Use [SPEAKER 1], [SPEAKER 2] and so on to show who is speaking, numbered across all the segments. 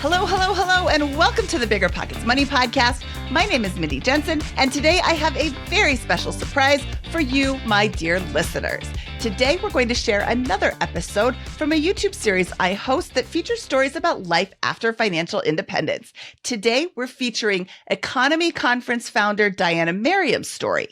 [SPEAKER 1] Hello, hello, hello, and welcome to the BiggerPockets Money Podcast. My name is Mindy Jensen, and today I have a very special surprise for you, my dear listeners. Today, we're going to share another episode from a YouTube series I host that features stories about life after financial independence. Today, we're featuring Economy Conference founder Diania Merriam's story.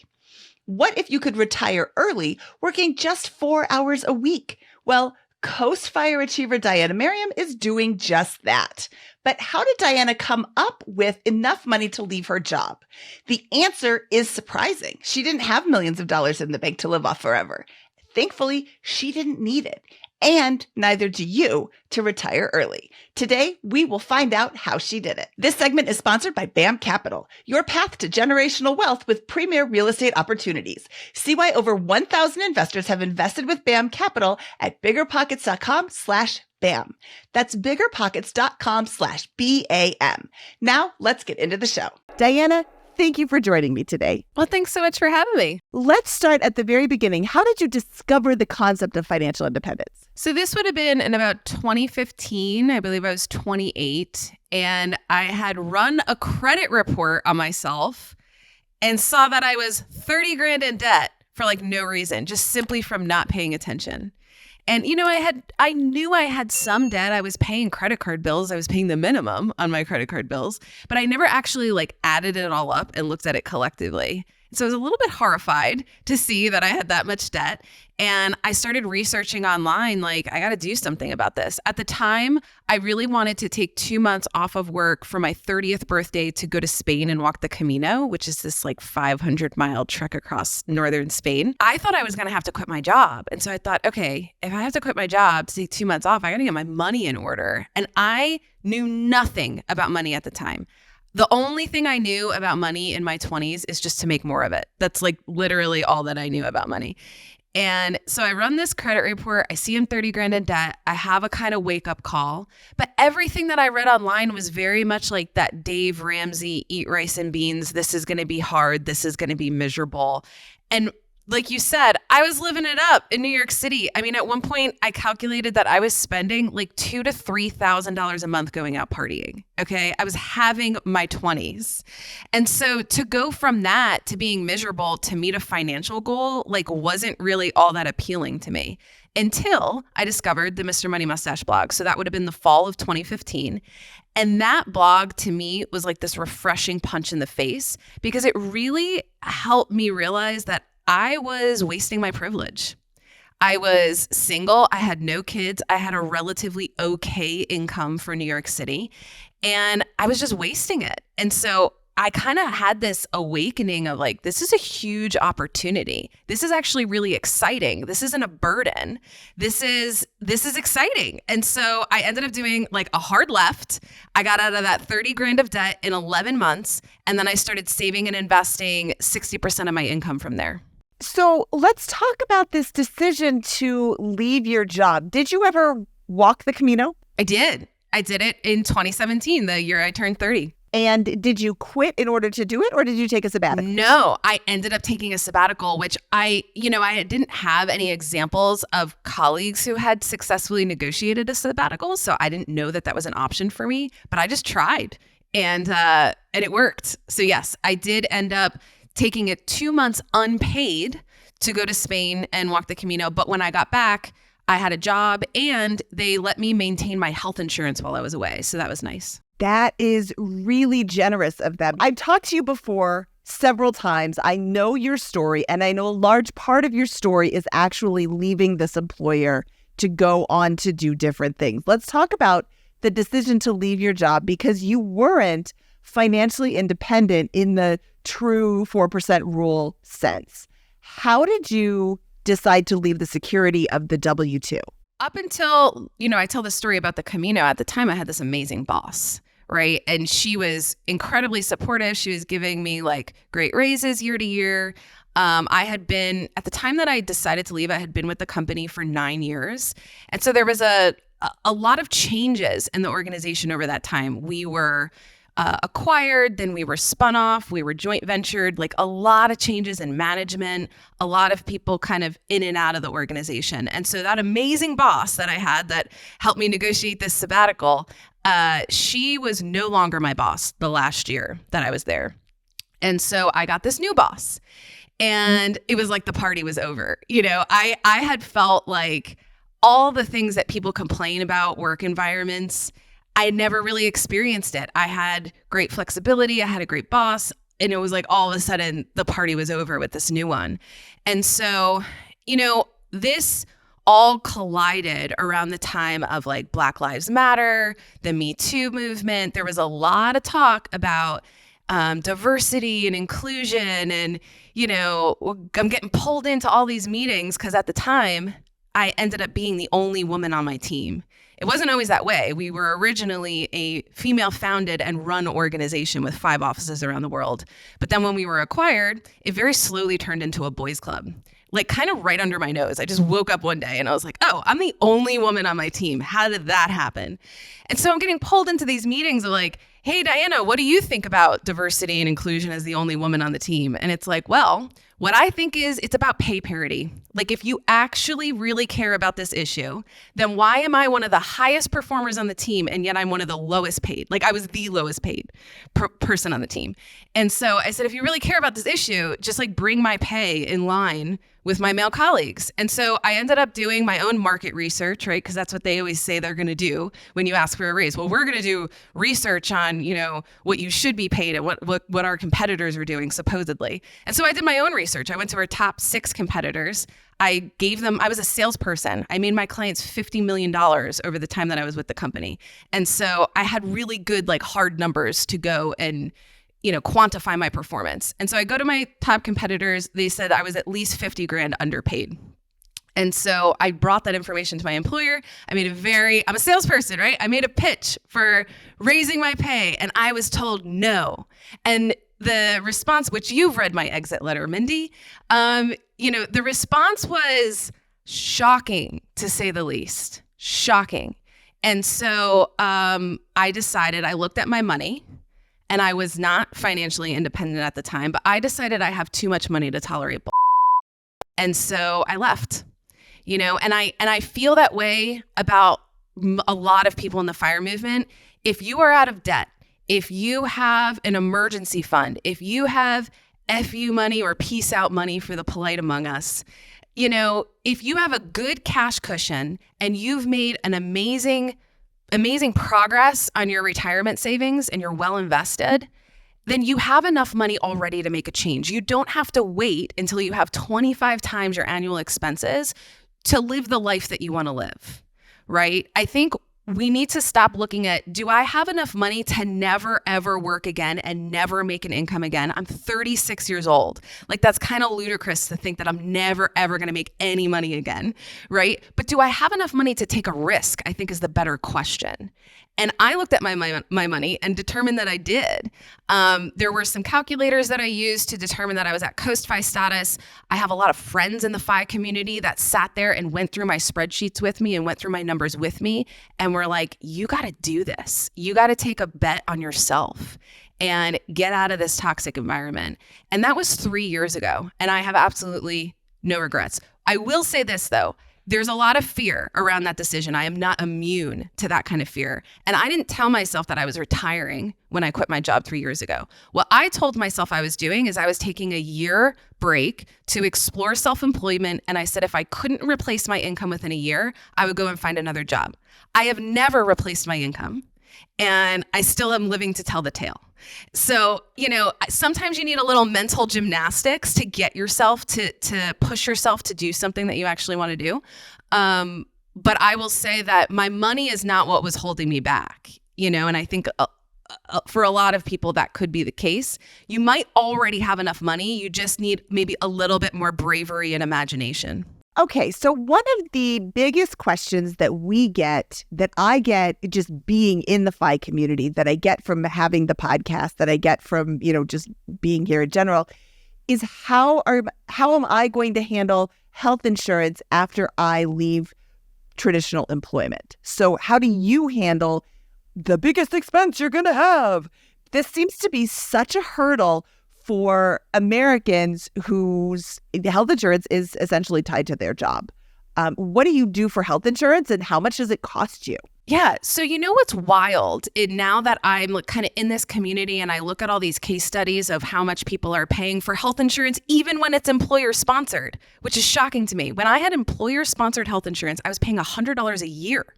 [SPEAKER 1] What if you could retire early, working just 4 hours a week? Well, Coast Fire achiever Diania Merriam is doing just that. But how did Diania come up with enough money to leave her job? The answer is surprising. She didn't have millions of dollars in the bank to live off forever. Thankfully, she didn't need it. And neither do you to retire early. Today, we will find out how she did it. This segment is sponsored by BAM Capital, your path to generational wealth with premier real estate opportunities. See why over 1,000 investors have invested with BAM Capital at biggerpockets.com/BAM. That's biggerpockets.com/BAM. Now, let's get into the show. Diania, thank you for joining me today.
[SPEAKER 2] Well, thanks so much for having me.
[SPEAKER 1] Let's start at the very beginning. How did you discover the concept of financial independence?
[SPEAKER 2] So this would have been in about 2015. I believe I was 28. And I had run a credit report on myself and saw that I was 30 grand in debt for no reason, just simply from not paying attention. And, I knew I had some debt. I was paying credit card bills. I was paying the minimum on my credit card bills, but I never actually added it all up and looked at it collectively. So I was a little bit horrified to see that I had that much debt. And I started researching online, I got to do something about this. At the time, I really wanted to take 2 months off of work for my 30th birthday to go to Spain and walk the Camino, which is this 500-mile trek across northern Spain. I thought I was going to have to quit my job. And so I thought, okay, if I have to quit my job to take 2 months off, I got to get my money in order. And I knew nothing about money at the time. The only thing I knew about money in my 20s is just to make more of it. That's literally all that I knew about money. And so I run this credit report. I see I'm 30 grand in debt. I have a kind of wake up call. But everything that I read online was very much like that Dave Ramsey, eat rice and beans. This is going to be hard. This is going to be miserable. And like you said, I was living it up in New York City. I mean, at one point I calculated that I was spending $2,000 to $3,000 a month going out partying. Okay. I was having my 20s. And so to go from that to being miserable to meet a financial goal, wasn't really all that appealing to me until I discovered the Mr. Money Mustache blog. So that would have been the fall of 2015. And that blog to me was this refreshing punch in the face because it really helped me realize that I was wasting my privilege. I was single. I had no kids. I had a relatively okay income for New York City, and I was just wasting it. And so I kind of had this awakening of this is a huge opportunity. This is actually really exciting. This isn't a burden. This is exciting. And so I ended up doing a hard left. I got out of that 30 grand of debt in 11 months. And then I started saving and investing 60% of my income from there.
[SPEAKER 1] So let's talk about this decision to leave your job. Did you ever walk the Camino?
[SPEAKER 2] I did. I did it in 2017, the year I turned 30.
[SPEAKER 1] And did you quit in order to do it, or did you take a sabbatical?
[SPEAKER 2] No, I ended up taking a sabbatical, which I didn't have any examples of colleagues who had successfully negotiated a sabbatical. So I didn't know that was an option for me, but I just tried and it worked. So yes, I did end up taking it 2 months unpaid to go to Spain and walk the Camino. But when I got back, I had a job and they let me maintain my health insurance while I was away. So that was nice.
[SPEAKER 1] That is really generous of them. I've talked to you before several times. I know your story, and I know a large part of your story is actually leaving this employer to go on to do different things. Let's talk about the decision to leave your job because you weren't financially independent in the true 4% rule sense. How did you decide to leave the security of the W-2?
[SPEAKER 2] Up until, I tell the story about the Camino, at the time I had this amazing boss, right? And she was incredibly supportive. She was giving me great raises year to year. I had been, at the time that I decided to leave, I had been with the company for 9 years. And so there was a lot of changes in the organization over that time. We were acquired, then we were spun off, we were joint ventured, like a lot of changes in management, a lot of people kind of in and out of the organization. And so that amazing boss that I had that helped me negotiate this sabbatical, she was no longer my boss the last year that I was there. And so I got this new boss and it was like the party was over. You know, I had felt like all the things that people complain about work environments, I had never really experienced it. I had great flexibility. I had a great boss. And it was like all of a sudden the party was over with this new one. And so, you know, this all collided around the time of like Black Lives Matter, the Me Too movement. There was a lot of talk about diversity and inclusion. And, you know, I'm getting pulled into all these meetings because at the time I ended up being the only woman on my team. It wasn't always that way. We were originally a female-founded and run organization with 5 offices around the world. But then when we were acquired, it very slowly turned into a boys' club, like kind of right under my nose. I just woke up one day and I was like, oh, I'm the only woman on my team. How did that happen? And so I'm getting pulled into these meetings of like, hey, Diana, what do you think about diversity and inclusion as the only woman on the team? And it's like, well, what I think is it's about pay parity. Like if you actually really care about this issue, then why am I one of the highest performers on the team and yet I'm one of the lowest paid? Like I was the lowest paid person on the team. And so I said, if you really care about this issue, just like bring my pay in line with my male colleagues. And so I ended up doing my own market research, right? Because that's what they always say they're going to do when you ask for a raise. Well, we're going to do research on, you know, what you should be paid and what our competitors are doing supposedly. And so I did my own research. I went to our top 6 competitors. I was a salesperson. I made my clients $50 million over the time that I was with the company. And so I had really good, like hard numbers to go and, you know, quantify my performance. And so I go to my top competitors. They said I was at least 50 grand underpaid. And so I brought that information to my employer. I'm a salesperson, right? I made a pitch for raising my pay and I was told no. And the response, which you've read my exit letter, Mindy, you know, the response was shocking to say the least, shocking. And so I decided, I looked at my money. And I was not financially independent at the time, but I decided I have too much money to tolerate. And so I left, you know, and I feel that way about a lot of people in the FIRE movement. If you are out of debt, if you have an emergency fund, if you have FU money or peace out money for the polite among us, you know, if you have a good cash cushion and you've made an amazing progress on your retirement savings and you're well invested, then you have enough money already to make a change. You don't have to wait until you have 25 times your annual expenses to live the life that you want to live, right? I think we need to stop looking at, do I have enough money to never, ever work again and never make an income again? I'm 36 years old. Like that's kind of ludicrous to think that I'm never, ever going to make any money again, right? But do I have enough money to take a risk? I think is the better question. And I looked at my money and determined that I did. There were some calculators that I used to determine that I was at Coast FI status. I have a lot of friends in the FI community that sat there and went through my spreadsheets with me and went through my numbers with me and were like, you got to do this. You got to take a bet on yourself and get out of this toxic environment. And that was 3 years ago. And I have absolutely no regrets. I will say this though. There's a lot of fear around that decision. I am not immune to that kind of fear. And I didn't tell myself that I was retiring when I quit my job 3 years ago. What I told myself I was doing is I was taking a year break to explore self-employment. And I said, if I couldn't replace my income within a year, I would go and find another job. I have never replaced my income. And I still am living to tell the tale. So, you know, sometimes you need a little mental gymnastics to get yourself to push yourself to do something that you actually want to do. But I will say that my money is not what was holding me back, you know, and I think for a lot of people that could be the case. You might already have enough money. You just need maybe a little bit more bravery and imagination.
[SPEAKER 1] Okay, so one of the biggest questions that I get just being in the FI community, that I get from having the podcast, that I get from, you know, just being here in general, is how am I going to handle health insurance after I leave traditional employment? So how do you handle the biggest expense you're going to have This seems to be such a hurdle for Americans whose health insurance is essentially tied to their job. What do you do for health insurance and how much does it cost you?
[SPEAKER 2] Yeah. So you know what's wild? Now that I'm kind of in this community and I look at all these case studies of how much people are paying for health insurance, even when it's employer sponsored, which is shocking to me. When I had employer sponsored health insurance, I was paying $100 a year.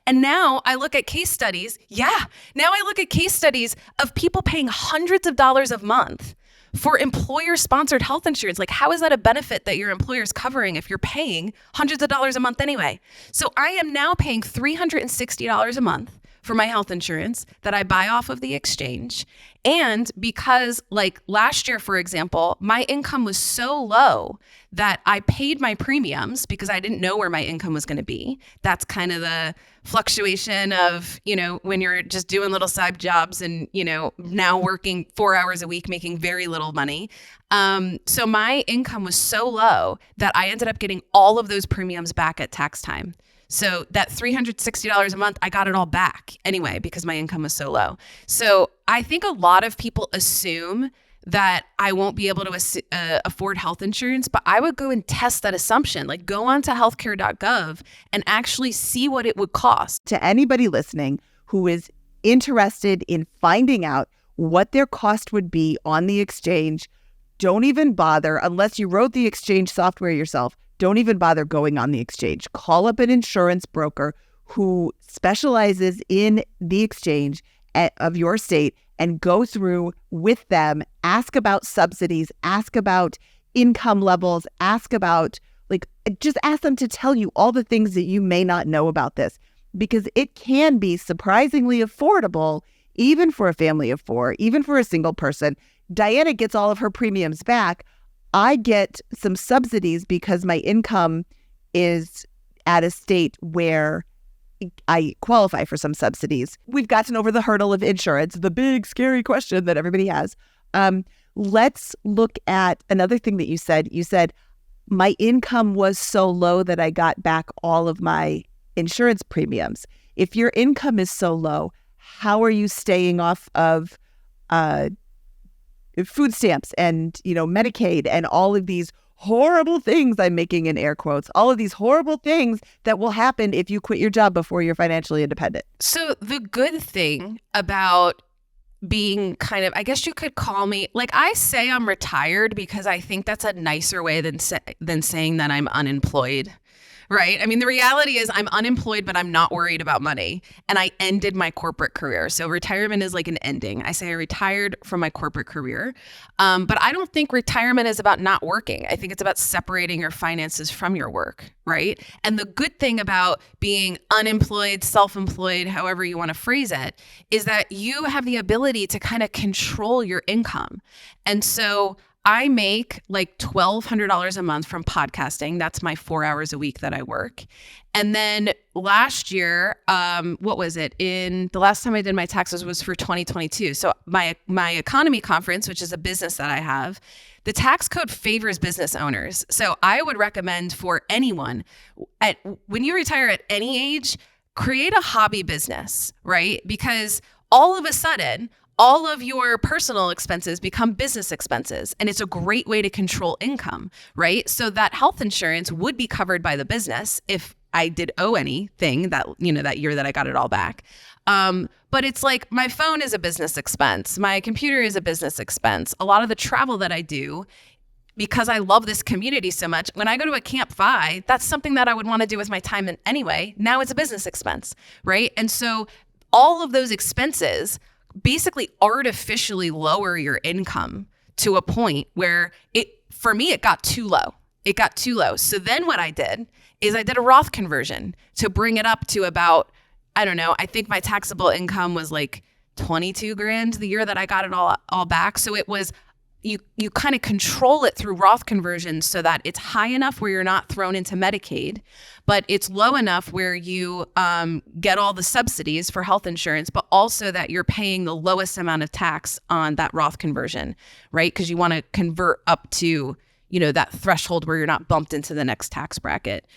[SPEAKER 2] And now I look at case studies. Yeah. Now I look at case studies of people paying hundreds of dollars a month for employer-sponsored health insurance. Like, how is that a benefit that your employer's covering if you're paying hundreds of dollars a month anyway? So I am now paying $360 a month for my health insurance that I buy off of the exchange. And because like last year, for example, my income was so low that I paid my premiums because I didn't know where my income was going to be. That's kind of the fluctuation of, when you're just doing little side jobs and, now working 4 hours a week, making very little money. So my income was so low that I ended up getting all of those premiums back at tax time. So that $360 a month, I got it all back anyway, because my income was so low. So I think a lot of people assume that I won't be able to afford health insurance, but I would go and test that assumption. Like, go on to healthcare.gov and actually see what it would cost.
[SPEAKER 1] To anybody listening who is interested in finding out what their cost would be on the exchange, don't even bother, unless you wrote the exchange software yourself, don't even bother going on the exchange. Call up an insurance broker who specializes in the exchange of your state and go through with them, ask about subsidies, ask about income levels, ask about, just ask them to tell you all the things that you may not know about this, because it can be surprisingly affordable, even for a family of four, even for a single person. Diana gets all of her premiums back. I get some subsidies because my income is at a state where I qualify for some subsidies. We've gotten over the hurdle of insurance, the big scary question that everybody has. Let's look at another thing that you said. You said, my income was so low that I got back all of my insurance premiums. If your income is so low, how are you staying off of food stamps and, Medicaid and all of these horrible things, I'm making in air quotes, all of these horrible things that will happen if you quit your job before you're financially independent?
[SPEAKER 2] So the good thing about being kind of, I guess you could call me, I say I'm retired because I think that's a nicer way than saying that I'm unemployed. Right? I mean, the reality is I'm unemployed, but I'm not worried about money. And I ended my corporate career. So retirement is like an ending. I say I retired from my corporate career. But I don't think retirement is about not working. I think it's about separating your finances from your work. Right? And the good thing about being unemployed, self-employed, however you want to phrase it, is that you have the ability to kind of control your income. And so I make like $1,200 a month from podcasting. That's my 4 hours a week that I work. And then last year, what was it? The last time I did my taxes was for 2022. So my economy conference, which is a business that I have, the tax code favors business owners. So I would recommend for anyone, when you retire at any age, create a hobby business, right? Because all of a sudden, all of your personal expenses become business expenses. And it's a great way to control income, right? So that health insurance would be covered by the business if I did owe anything that year that I got it all back. But it's like my phone is a business expense. My computer is a business expense. A lot of the travel that I do, because I love this community so much, when I go to a Camp Fi, that's something that I would want to do with my time anyway. Now it's a business expense, right? And so all of those expenses basically artificially lower your income to a point where for me, it got too low. It got too low. So then what I did is I did a Roth conversion to bring it up to about, I don't know, I think my taxable income was like 22 grand the year that I got it all back. So it was, you kind of control it through Roth conversions so that it's high enough where you're not thrown into Medicaid, but it's low enough where you get all the subsidies for health insurance, but also that you're paying the lowest amount of tax on that Roth conversion, right? Because you want to convert up to, that threshold where you're not bumped into the next tax bracket.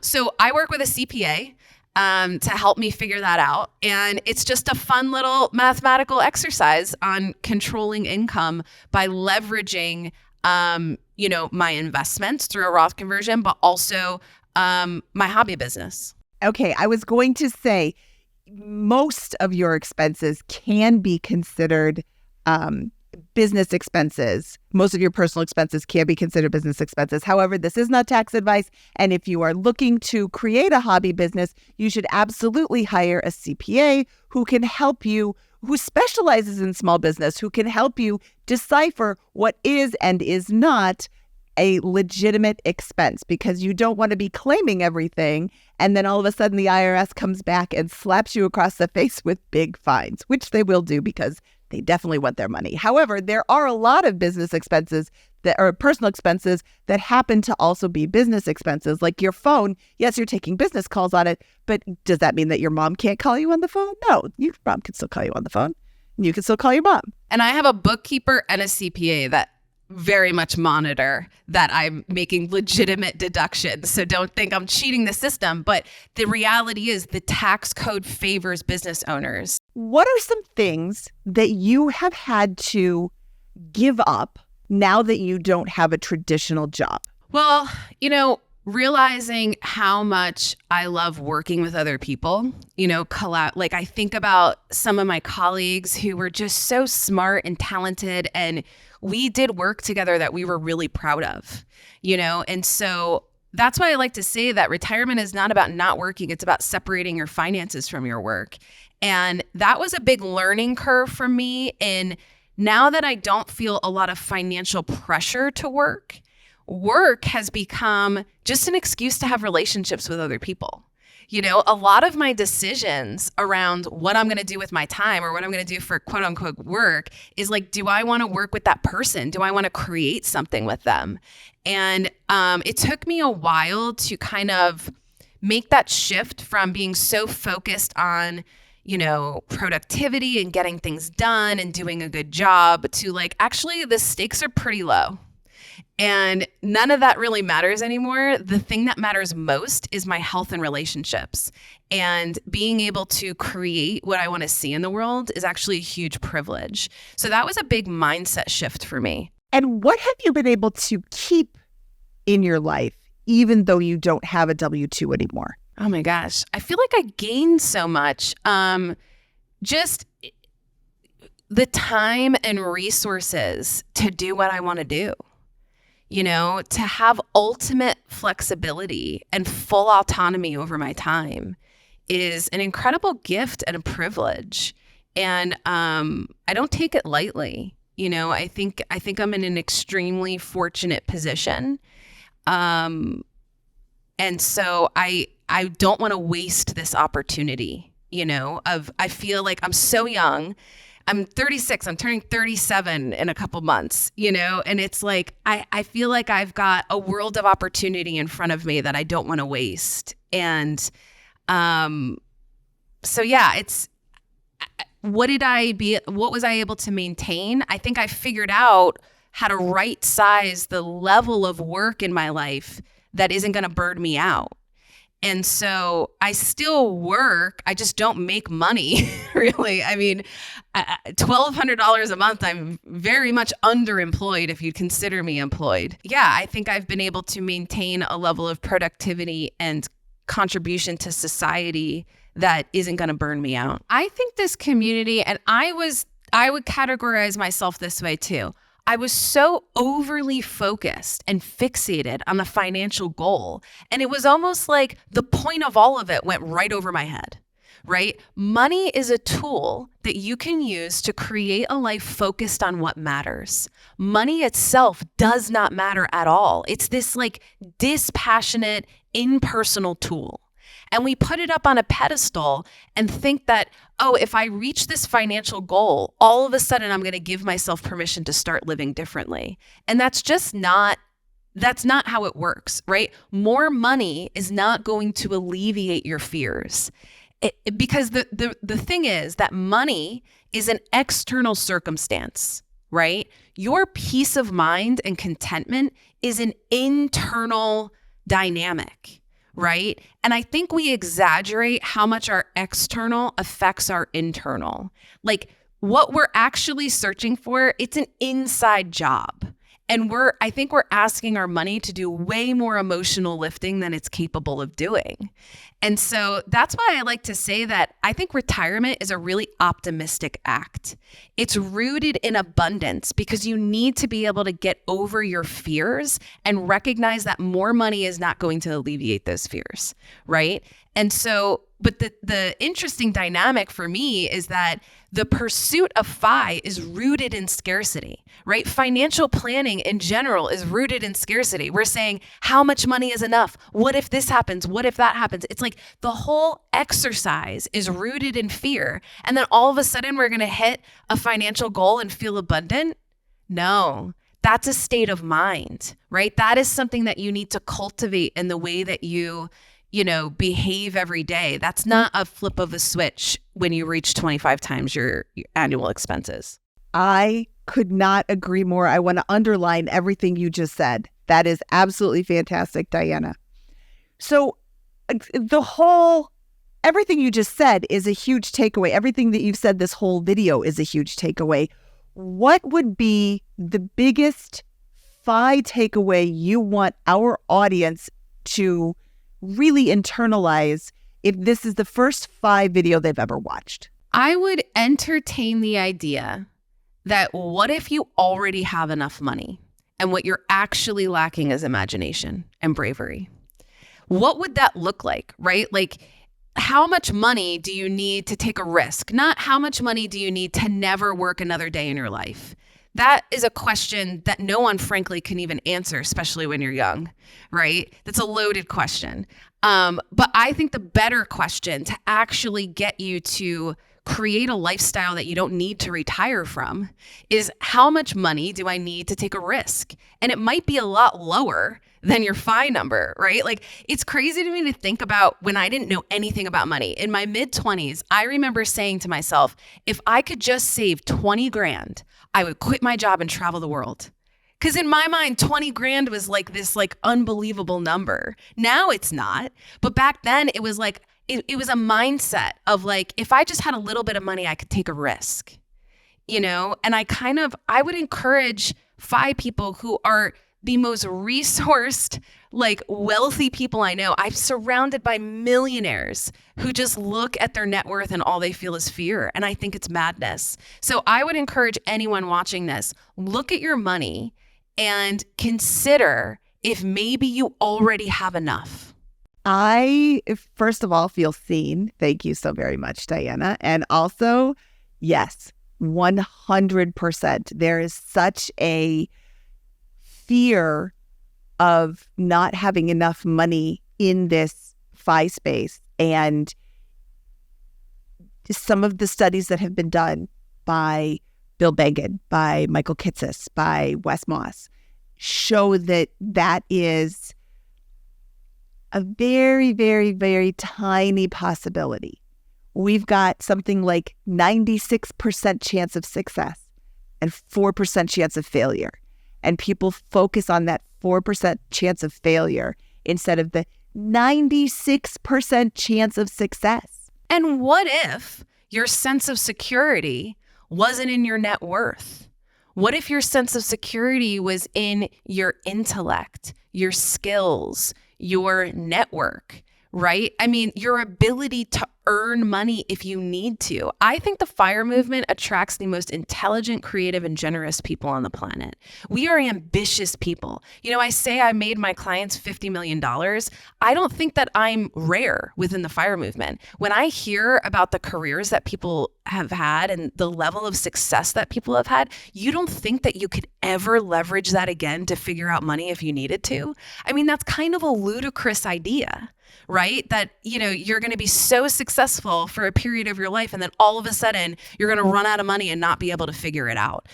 [SPEAKER 2] So I work with a CPA. to help me figure that out. And it's just a fun little mathematical exercise on controlling income by leveraging, my investments through a Roth conversion, but also my hobby business.
[SPEAKER 1] Okay, I was going to say most of your expenses can be considered business expenses. Most of your personal expenses can be considered business expenses. However, this is not tax advice. And if you are looking to create a hobby business, you should absolutely hire a CPA who can help you, who specializes in small business, who can help you decipher what is and is not a legitimate expense, because you don't want to be claiming everything and then all of a sudden the IRS comes back and slaps you across the face with big fines, which they will do because they definitely want their money. However, there are a lot of business expenses that are personal expenses that happen to also be business expenses, like your phone. Yes, you're taking business calls on it, but does that mean that your mom can't call you on the phone? No, your mom can still call you on the phone. You can still call your mom.
[SPEAKER 2] And I have a bookkeeper and a CPA that very much monitor that I'm making legitimate deductions. So don't think I'm cheating the system. But the reality is the tax code favors business owners.
[SPEAKER 1] What are some things that you have had to give up now that you don't have a traditional job?
[SPEAKER 2] Well, realizing how much I love working with other people, like I think about some of my colleagues who were just so smart and talented, and we did work together that we were really proud of, and so that's why I like to say that retirement is not about not working. It's about separating your finances from your work. And that was a big learning curve for me. And now that I don't feel a lot of financial pressure to work has become just an excuse to have relationships with other people. A lot of my decisions around what I'm going to do with my time or what I'm going to do for quote unquote work is like, do I want to work with that person? Do I want to create something with them? And it took me a while to kind of make that shift from being so focused on, productivity and getting things done and doing a good job to like, actually the stakes are pretty low. And none of that really matters anymore. The thing that matters most is my health and relationships. And being able to create what I want to see in the world is actually a huge privilege. So that was a big mindset shift for me.
[SPEAKER 1] And what have you been able to keep in your life, even though you don't have a W-2 anymore?
[SPEAKER 2] Oh my gosh. I feel like I gained so much. Just the time and resources to do what I want to do. To have ultimate flexibility and full autonomy over my time is an incredible gift and a privilege. And I don't take it lightly. I think I'm in an extremely fortunate position. And so I don't want to waste this opportunity, I feel like I'm so young. I'm 36, I'm turning 37 in a couple months, and it's like, I feel like I've got a world of opportunity in front of me that I don't want to waste. And so yeah, it's, what was I able to maintain? I think I figured out how to right size the level of work in my life that isn't going to burn me out. And so I still work, I just don't make money, really. I mean, $1,200 a month, I'm very much underemployed if you consider me employed. Yeah, I think I've been able to maintain a level of productivity and contribution to society that isn't going to burn me out. I think this community, and I would categorize myself this way too. I was so overly focused and fixated on the financial goal. And it was almost like the point of all of it went right over my head, right? Money is a tool that you can use to create a life focused on what matters. Money itself does not matter at all. It's this like dispassionate, impersonal tool. And we put it up on a pedestal and think that, oh, if I reach this financial goal, all of a sudden I'm going to give myself permission to start living differently. And that's not how it works, right? More money is not going to alleviate your fears. Because the thing is that money is an external circumstance, right? Your peace of mind and contentment is an internal dynamic. right? And I think we exaggerate how much our external affects our internal. Like what we're actually searching for, it's an inside job. And I think we're asking our money to do way more emotional lifting than it's capable of doing. And so that's why I like to say that I think retirement is a really optimistic act. It's rooted in abundance because you need to be able to get over your fears and recognize that more money is not going to alleviate those fears, right? And so, but the interesting dynamic for me is that the pursuit of FI is rooted in scarcity, right? Financial planning in general is rooted in scarcity. We're saying, how much money is enough? What if this happens? What if that happens? It's like the whole exercise is rooted in fear. And then all of a sudden we're going to hit a financial goal and feel abundant? No, that's a state of mind, right? That is something that you need to cultivate in the way that you behave every day. That's not a flip of a switch when you reach 25 times your annual expenses.
[SPEAKER 1] I could not agree more. I want to underline everything you just said. That is absolutely fantastic, Diana. So everything you just said is a huge takeaway. Everything that you've said this whole video is a huge takeaway. What would be the biggest FI takeaway you want our audience to really internalize if this is the first FI video they've ever watched?
[SPEAKER 2] I would entertain the idea that what if you already have enough money and what you're actually lacking is imagination and bravery? What would that look like, right? Like, how much money do you need to take a risk? Not how much money do you need to never work another day in your life? That is a question that no one, frankly, can even answer, especially when you're young, right? That's a loaded question. But I think the better question to actually get you to create a lifestyle that you don't need to retire from is, how much money do I need to take a risk? And it might be a lot lower than your FI number, right? Like, it's crazy to me to think about when I didn't know anything about money. In my mid-20s, I remember saying to myself, if I could just save 20 grand, I would quit my job and travel the world. Because in my mind, 20 grand was like this unbelievable number. Now it's not. But back then it was like, it was a mindset of like, if I just had a little bit of money, I could take a risk, And I would encourage FI people who are the most resourced, wealthy people I know. I'm surrounded by millionaires who just look at their net worth and all they feel is fear. And I think it's madness. So I would encourage anyone watching this, look at your money and consider if maybe you already have enough.
[SPEAKER 1] I, first of all, feel seen. Thank you so very much, Diana. And also, yes, 100%. There is such a fear of not having enough money in this FI space. And some of the studies that have been done by Bill Bengen, by Michael Kitces, by Wes Moss show that that is a very, very, very tiny possibility. We've got something like 96% chance of success and 4% chance of failure. And people focus on that 4% chance of failure instead of the 96% chance of success.
[SPEAKER 2] And what if your sense of security wasn't in your net worth? What if your sense of security was in your intellect, your skills, your network, right? I mean, your ability to earn money if you need to. I think the FIRE movement attracts the most intelligent, creative, and generous people on the planet. We are ambitious people. I say I made my clients $50 million. I don't think that I'm rare within the FIRE movement. When I hear about the careers that people have had and the level of success that people have had, you don't think that you could ever leverage that again to figure out money if you needed to? I mean, that's kind of a ludicrous idea, right? That, you're going to be so successful for a period of your life and then all of a sudden you're going to run out of money and not be able to figure it out.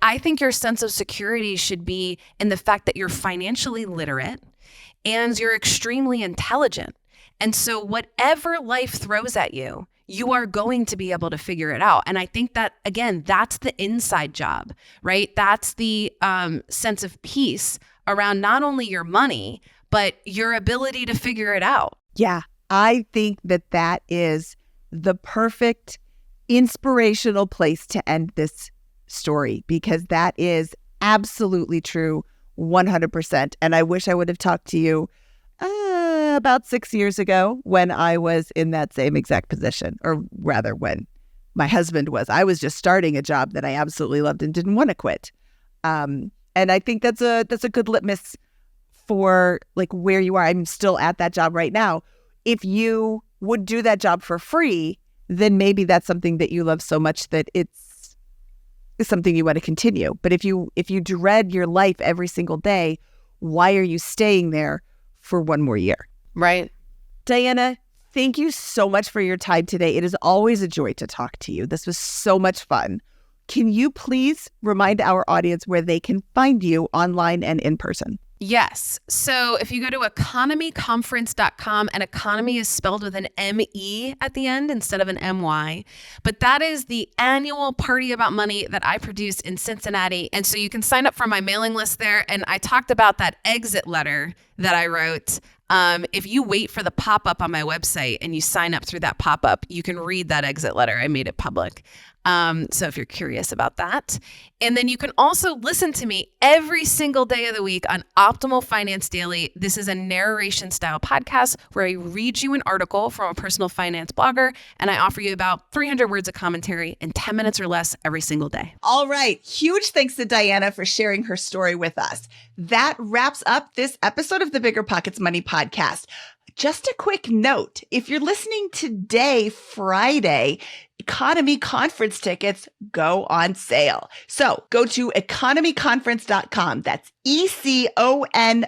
[SPEAKER 2] I think your sense of security should be in the fact that you're financially literate and you're extremely intelligent. And so whatever life throws at you, you are going to be able to figure it out. And I think that, again, that's the inside job, right? That's the sense of peace around not only your money, but your ability to figure it out.
[SPEAKER 1] Yeah, I think that is the perfect inspirational place to end this story, because that is absolutely true, 100%. And I wish I would have talked to you about 6 years ago when I was in that same exact position, or rather when my husband was. I was just starting a job that I absolutely loved and didn't want to quit. And I think that's a good litmus for like where you are. I'm still at that job right now. If you would do that job for free, then maybe that's something that you love so much that it's something you want to continue. But if you dread your life every single day, why are you staying there for one more year?
[SPEAKER 2] Right.
[SPEAKER 1] Diania, thank you so much for your time today. It is always a joy to talk to you. This was so much fun. Can you please remind our audience where they can find you online and in person?
[SPEAKER 2] Yes. So if you go to economyconference.com, and economy is spelled with an M-E at the end instead of an M-Y, but that is the annual party about money that I produce in Cincinnati. And so you can sign up for my mailing list there. And I talked about that exit letter that I wrote. If you wait for the pop-up on my website and you sign up through that pop-up, you can read that exit letter. I made it public. So if you're curious about that. And then you can also listen to me every single day of the week on Optimal Finance Daily. This is a narration style podcast where I read you an article from a personal finance blogger, and I offer you about 300 words of commentary in 10 minutes or less every single day.
[SPEAKER 1] All right. Huge thanks to Diania for sharing her story with us. That wraps up this episode of the BiggerPockets Money Podcast. Just a quick note, if you're listening today, Friday, Economy Conference tickets go on sale. So go to economyconference.com. That's ECONOME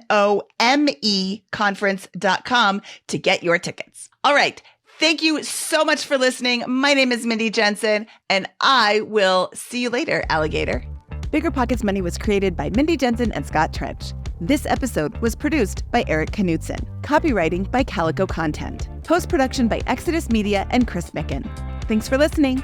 [SPEAKER 1] conference.com to get your tickets. All right. Thank you so much for listening. My name is Mindy Jensen, and I will see you later, alligator. BiggerPockets Money was created by Mindy Jensen and Scott Trench. This episode was produced by Eric Knudsen. Copywriting by Calico Content. Post-production by Exodus Media and Chris Micken. Thanks for listening.